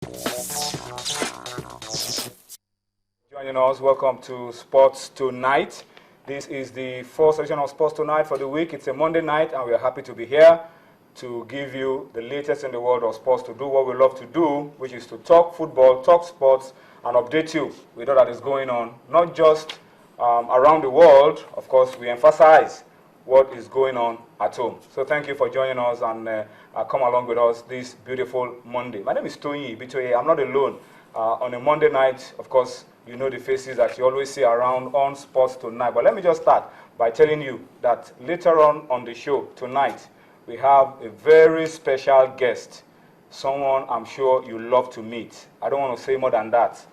Joining us, welcome to Sports Tonight. This is the fourth edition of Sports Tonight for the week. It's a Monday night, and we are happy to be here to give you the latest in the world of sports, to do what we love to do, which is to talk football, talk sports, and update you with all that is going on, not just around the world. Of course, we emphasize what is going on at home. So thank you for joining us and come along with us this beautiful Monday. My name is Tony Bitoye. I'm not alone. On a Monday night, of course, you know the faces that you always see around on Sports Tonight. But let me just start by telling you that later on the show tonight, we have a very special guest, someone I'm sure you love to meet. I don't want to say more than that.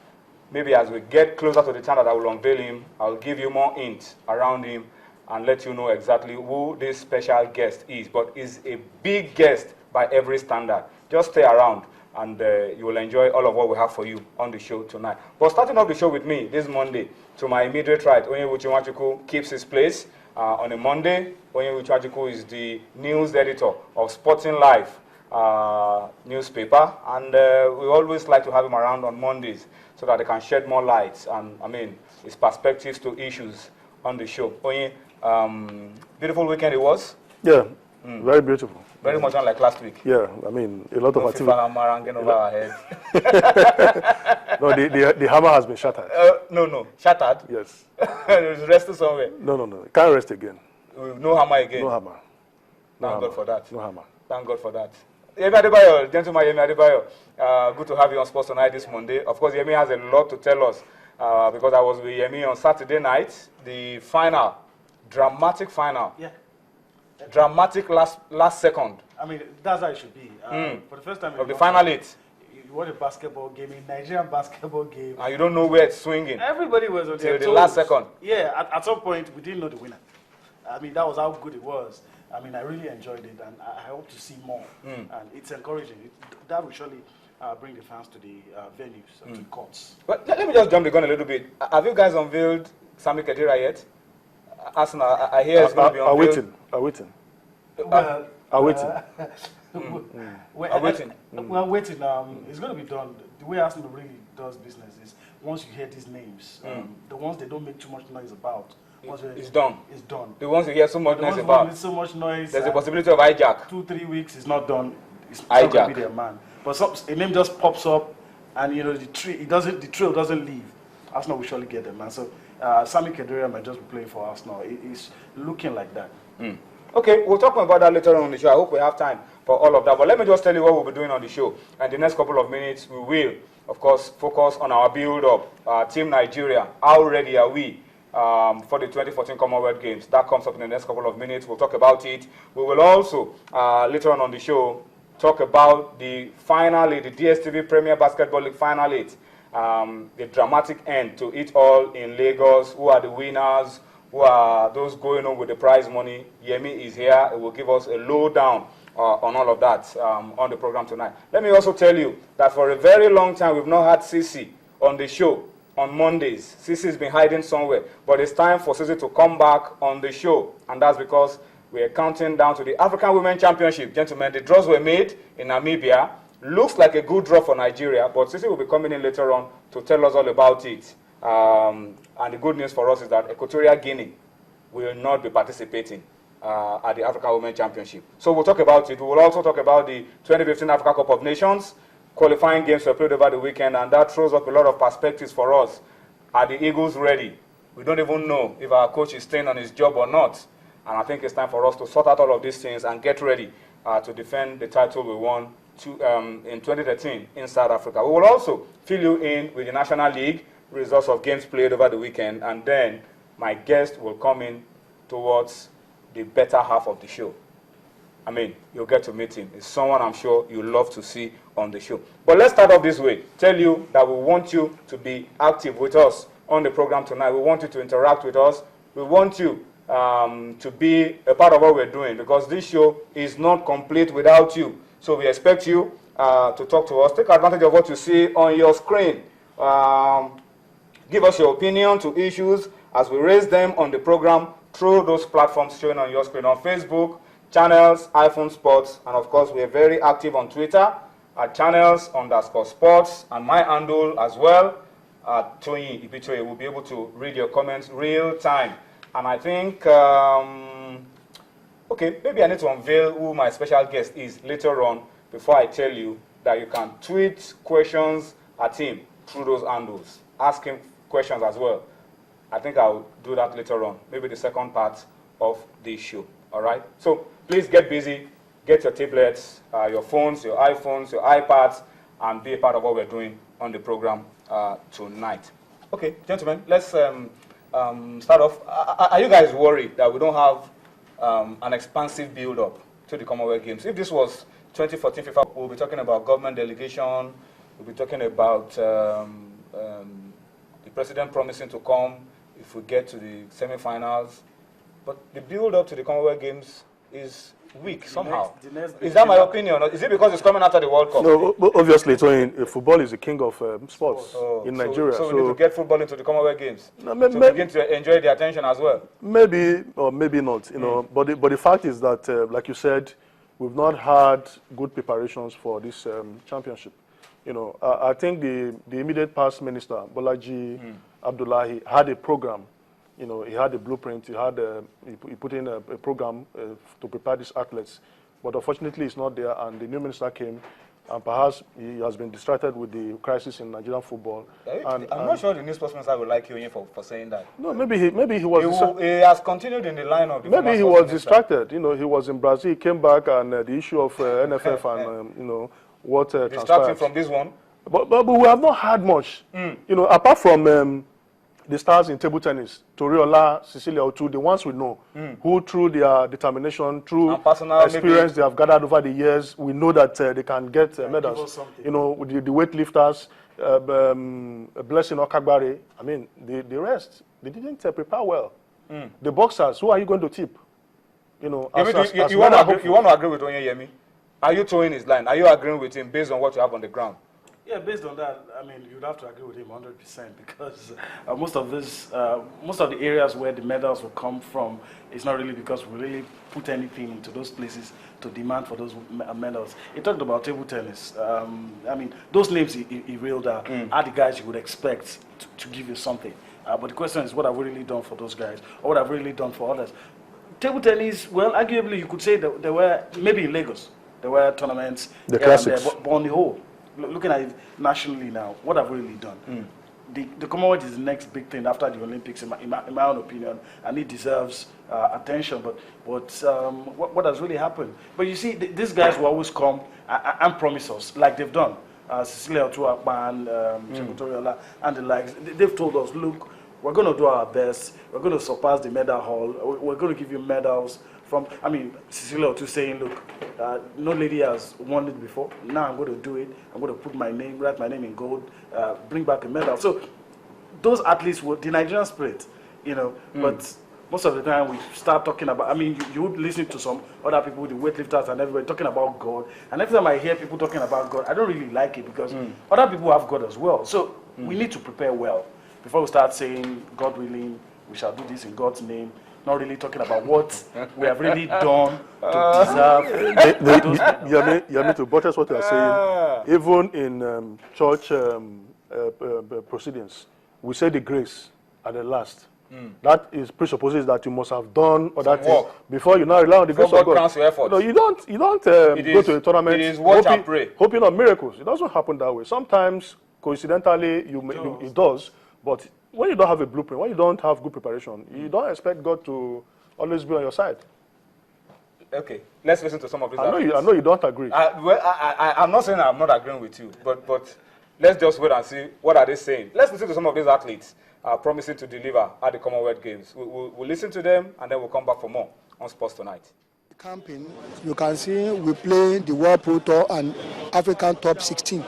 Maybe as we get closer to the time that I will unveil him, I'll give you more hints around him and let you know exactly who this special guest is. But he's a big guest by every standard. Just stay around, and you will enjoy all of what we have for you on the show tonight. But starting off the show with me this Monday, to my immediate right, Onyewu Chimachuku keeps his place on a Monday. Onyewu Chimachuku is the news editor of Sporting Life newspaper, and we always like to have him around on Mondays so that they can shed more light and, his perspectives to issues on the show. Onye, beautiful weekend it was. Yeah, very beautiful. Very much unlike last week. Yeah, a lot of activity. Over our heads. No, the hammer has been shattered. No, shattered? Yes. It's rested somewhere. No. Can't rest again. No hammer again? No hammer. Thank God for that. No hammer. Thank God for that. Yemi Adebayo, gentleman Yemi Adebayo, good to have you on Sports Tonight this Monday. Of course, Yemi has a lot to tell us because I was with Yemi on Saturday night, the final, dramatic final. Yeah. Dramatic last second. That's how it should be. For the first time of the final eight. You watch a basketball game, a Nigerian basketball game. And you don't know where it's swinging. Everybody was on their toes. The last second. Yeah, at some point, we didn't know the winner. That was how good it was. I really enjoyed it, and I hope to see more. And it's encouraging. That will surely bring the fans to the venues, to the courts. But let me just jump the gun a little bit. Have you guys unveiled Sami Khedira yet? Arsenal, I hear it's going to be unveiled. Awaiting. We're waiting. It's going to be done. The way Arsenal really does business is once you hear these names, the ones they don't make too much noise about, it's done. It's done. The ones you hear so much noise about. So much noise. There's a possibility of hijack. 2-3 weeks is not done. It's hijack. Not going to be their man. But a name just pops up, and the trail doesn't leave. Arsenal will surely get them, man. So Sami Khedira might just be playing for Arsenal. It's looking like that. Okay, we'll talk about that later on the show. I hope we have time for all of that. But let me just tell you what we'll be doing on the show. And the next couple of minutes, we will, of course, focus on our build-up. Team Nigeria, how ready are we for the 2014 Commonwealth Games? That comes up in the next couple of minutes. We'll talk about it. We will also, later on the show, talk about the finale, the DSTV Premier Basketball League Final 8. The dramatic end to it all in Lagos. Who are the winners? Who are those going on with the prize money? Yemi is here. It will give us a lowdown on all of that on the program tonight. Let me also tell you that for a very long time, we've not had Sisi on the show on Mondays. Sisi's been hiding somewhere. But it's time for Sisi to come back on the show. And that's because we are counting down to the African Women Championship. Gentlemen, the draws were made in Namibia. Looks like a good draw for Nigeria, but Sisi will be coming in later on to tell us all about it. And the good news for us is that Equatorial Guinea will not be participating at the African Women Championship. So we'll talk about it. We will also talk about the 2015 Africa Cup of Nations. Qualifying games were played over the weekend, and that throws up a lot of perspectives for us. Are the Eagles ready? We don't even know if our coach is staying on his job or not. And I think it's time for us to sort out all of these things and get ready to defend the title we won in 2013 in South Africa. We will also fill you in with the National League, results of games played over the weekend, and then my guest will come in towards the better half of the show. You'll get to meet him. It's someone I'm sure you'll love to see on the show. But let's start off this way. Tell you that we want you to be active with us on the program tonight. We want you to interact with us. We want you to be a part of what we're doing, because this show is not complete without you. So we expect you to talk to us. Take advantage of what you see on your screen. Give us your opinion to issues as we raise them on the program through those platforms showing on your screen on Facebook, channels, iPhone Sports, and of course we are very active on Twitter. at channels_sports, and my handle as well, Toyin Ibichoye. Will be able to read your comments real time. And I think, okay, maybe I need to unveil who my special guest is later on before I tell you that you can tweet questions at him through those handles. Ask him questions as well. I think I'll do that later on, maybe the second part of the show. All right? So please get busy, get your tablets, your phones, your iPhones, your iPads, and be a part of what we're doing on the program tonight. Okay, gentlemen, let's start off. Are you guys worried that we don't have an expansive build-up to the Commonwealth Games? If this was 2014 FIFA, we'll be talking about government delegation, we'll be talking about the president promising to come if we get to the semi-finals. But the build-up to the Commonwealth Games is weak somehow. Is that my opinion? Or is it because it's coming after the World Cup? No, obviously, football is the king of sports in Nigeria. So we need to get football into the Commonwealth Games no, to begin to enjoy the attention as well. Maybe or maybe not. You know, but the fact is that, like you said, we've not had good preparations for this championship. You know, I think the immediate past minister, Bolaji Abdullahi, had a program. You know, he had a blueprint. He put in a program to prepare these athletes, but unfortunately, it's not there. And the new minister came, and perhaps he has been distracted with the crisis in Nigerian football. I'm not sure the new sports minister will like you for saying that. No, maybe he was. He has continued in the line of the. Maybe he was distracted. You know, he was in Brazil. He came back, and the issue of NFF and you know what distracting from this one. But we have not had much. You know, apart from. The stars in table tennis, Toriola, Cecilia Otu, the ones we know, who through their determination, through experience they have gathered over the years, we know that they can get medals. You know, with the weightlifters, Blessing Okagbare, I mean, the rest, they didn't prepare well. The boxers, who are you going to tip? You know, you want to agree with Onyeyemi? Are you towing his line? Are you agreeing with him based on what you have on the ground? Yeah, based on that, I mean, you'd have to agree with him 100% because most of the areas where the medals will come from is not really because we really put anything into those places to demand for those medals. He talked about table tennis. I mean, those names he reeled out are the guys you would expect to give you something. But the question is, what have we really done for those guys, or what have we really done for others? Table tennis, well, arguably, you could say that there were, maybe in Lagos, there were tournaments. The classics. But on the whole, looking at it nationally now, what have we really done? The Commonwealth is the next big thing after the Olympics, in my own opinion, and it deserves attention. But what has really happened? But you see, these guys will always come and promise us, like they've done. Cecilia Otuakpan, Toriola, and the likes. They've told us, look, we're going to do our best. We're going to surpass the medal haul. We're going to give you medals. I mean, Cecilia Otu saying, look, no lady has won it before. Now I'm going to do it. I'm going to write my name in gold, bring back a medal. So those athletes were the Nigerian spirit, you know. But most of the time we start talking about, I mean, you would listen to some other people, the weightlifters and everybody talking about God. And every time I hear people talking about God, I don't really like it because other people have God as well. So we need to prepare well before we start saying, God willing, we shall do this in God's name. Not really talking about what we have really done to deserve. You need to buttress what you are saying. Even in church proceedings, we say the grace at the last. That presupposes that you must have done other things before you now rely on the grace of God. No, you don't go to a tournament hoping on miracles. It doesn't happen that way. Sometimes, coincidentally, it does, but when you don't have a blueprint, when you don't have good preparation, you don't expect God to always be on your side. Okay, let's listen to some of these. I know you don't agree. I'm not saying I'm not agreeing with you, but let's just wait and see what are they saying. Let's listen to some of these athletes promising to deliver at the Commonwealth Games. We'll listen to them, and then we'll come back for more on Sports Tonight. Camping, you can see we play the World Pro Tour and African Top 16.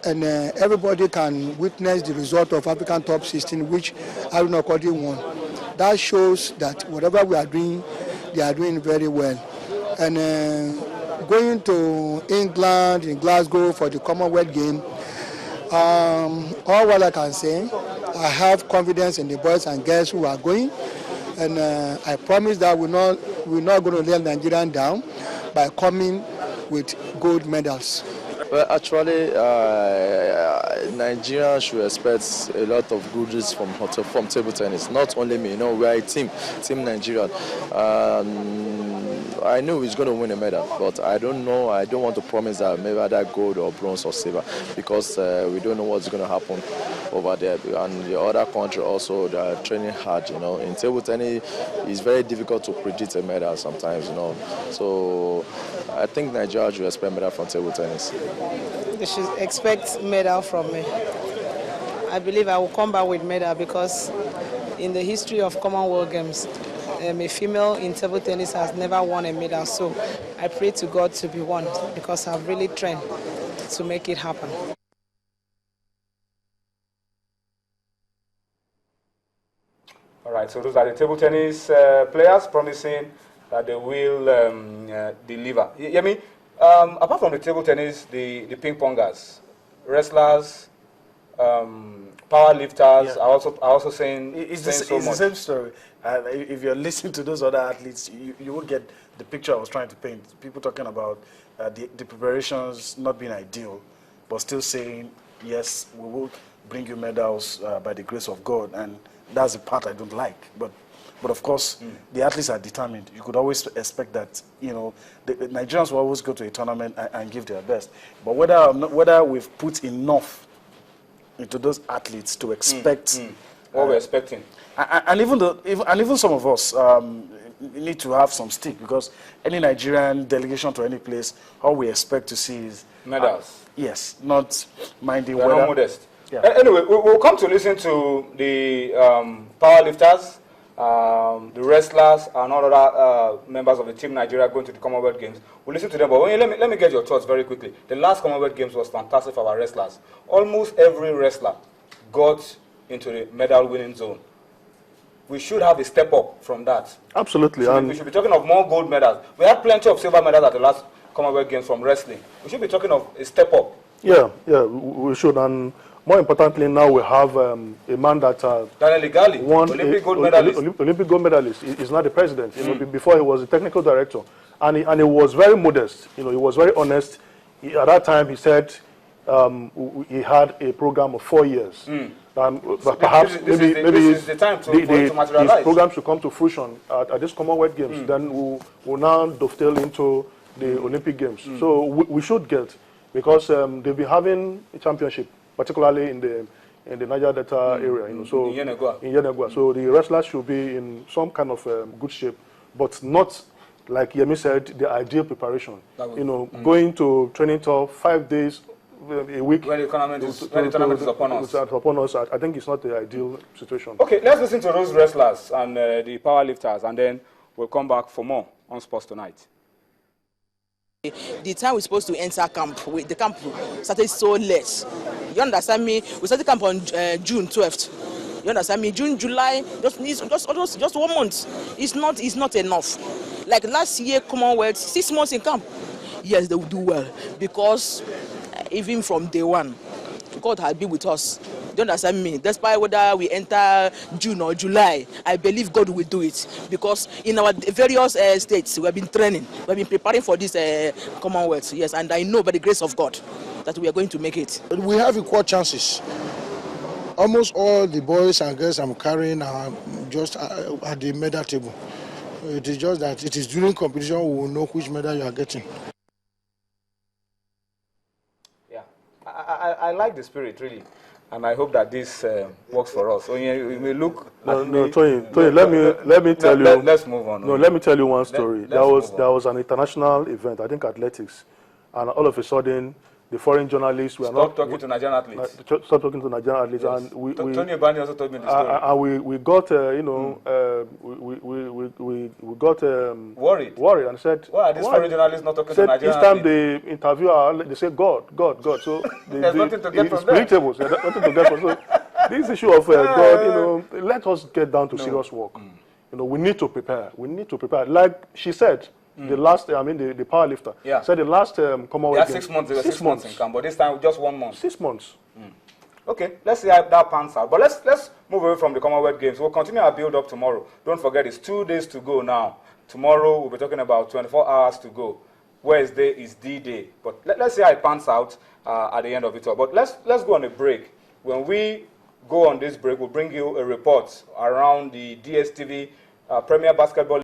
And everybody can witness the result of African Top 16, which Haruna Kodi won. That shows that whatever we are doing, they are doing very well. And going to England, in Glasgow, for the Commonwealth Game, all what I can say, I have confidence in the boys and girls who are going. And I promise that we're not going to let Nigerian down by coming with gold medals. Well, actually, Nigeria should expect a lot of goodies from table tennis. Not only me, we are a team Nigeria. I know he's going to win a medal, but I don't know. I don't want to promise that maybe either gold or bronze or silver, because we don't know what's going to happen over there. And the other country also, they are training hard. In table tennis, it's very difficult to predict a medal sometimes. So I think Nigeria should expect medal from table tennis. They should expect medal from me. I believe I will come back with medal, because in the history of Commonwealth Games, a female in table tennis has never won a medal. So I pray to God to be one, because I've really trained to make it happen. All right, so those are the table tennis players promising that they will deliver. Yemi, apart from the table tennis, the ping pongers, wrestlers, power lifters are also saying it's the same story. If you're listening to those other athletes, you will get the picture I was trying to paint. People talking about the preparations not being ideal, but still saying, yes, we will bring you medals by the grace of God. And that's the part I don't like. But of course, the athletes are determined. You could always expect that, the Nigerians will always go to a tournament and give their best. But whether we've put enough into those athletes to expect what we're expecting, and even some of us need to have some stick, because any Nigerian delegation to any place, all we expect to see is medals. Yes, not minding we're whether not modest. Yeah. Anyway, we'll come to listen to the power lifters, the wrestlers, and all other members of the Team Nigeria going to the Commonwealth Games. We'll listen to them, but let me get your thoughts very quickly. The last Commonwealth Games was fantastic for our wrestlers. Almost every wrestler got into the medal-winning zone. We should have a step up from that. Absolutely. We should be talking of more gold medals. We had plenty of silver medals at the last Commonwealth Games from wrestling. We should be talking of a step up. Yeah, we should. And more importantly, now we have a man that Daniel Igali, won Olympic gold medalist. Olympic gold medalist. He's not the president. Before he was the technical director, and he was very modest. He was very honest. At that time, he said he had a program of 4 years. Perhaps this is the time to materialize. His program should come to fruition at this Commonwealth Games. Then we'll now dovetail into the Olympic Games. So we should get, because they'll be having a championship, particularly in the Niger Delta area. So in Yenegua. So the wrestlers should be in some kind of good shape, but not, like Yemi said, the ideal preparation. Going to training tour 5 days a week. When the tournament is upon us. I think it's not the ideal situation. Okay, let's listen to those wrestlers and the power lifters, and then we'll come back for more on Sports Tonight. The time we're supposed to enter camp, the camp started so late. You understand me? We started camp on June 12th. You understand me? June, July, just 1 month. It's not enough. Like last year, Commonwealth, 6 months in camp. Yes, they will do well, because even from day one, God has been with us. Do you understand me? Despite whether we enter June or July, I believe God will do it, because in our various states, we have been training, we have been preparing for this Commonwealth. Yes, and I know by the grace of God that we are going to make it. We have equal chances. Almost all the boys and girls I'm carrying are just at the medal table. It is just that it is during competition we will know which medal you are getting. Yeah, I like the spirit, really. And I hope that this works for us. So you may look. Tony, let me tell you. Let's move on. No, let me tell you one story. There was an international event, I think athletics, and all of a sudden, the foreign journalists were Stop talking to Nigerian athletes. Stop talking to Nigerian athletes, yes. And Tony Obani also told me the story. And we got we got worried and said, why are these foreign journalists not talking to Nigerian each time athletes? they interview, they say God. So there's nothing to get from them. So nothing to get from. So this issue of God, let us get down to serious work. We need to prepare. We need to prepare. Like she said. The last, the power lifter. Yeah. Said the last Commonwealth Games. 6 months. They were 6 months in camp, but this time just 1 month. 6 months. Okay, let's see how that pans out. But let's move away from the Commonwealth Games. We'll continue our build up tomorrow. Don't forget, it's 2 days to go now. Tomorrow we'll be talking about 24 hours to go. Wednesday is D-Day. But let's see how it pans out at the end of it all. But let's go on a break. When we go on this break, we'll bring you a report around the DSTV Premier Basketball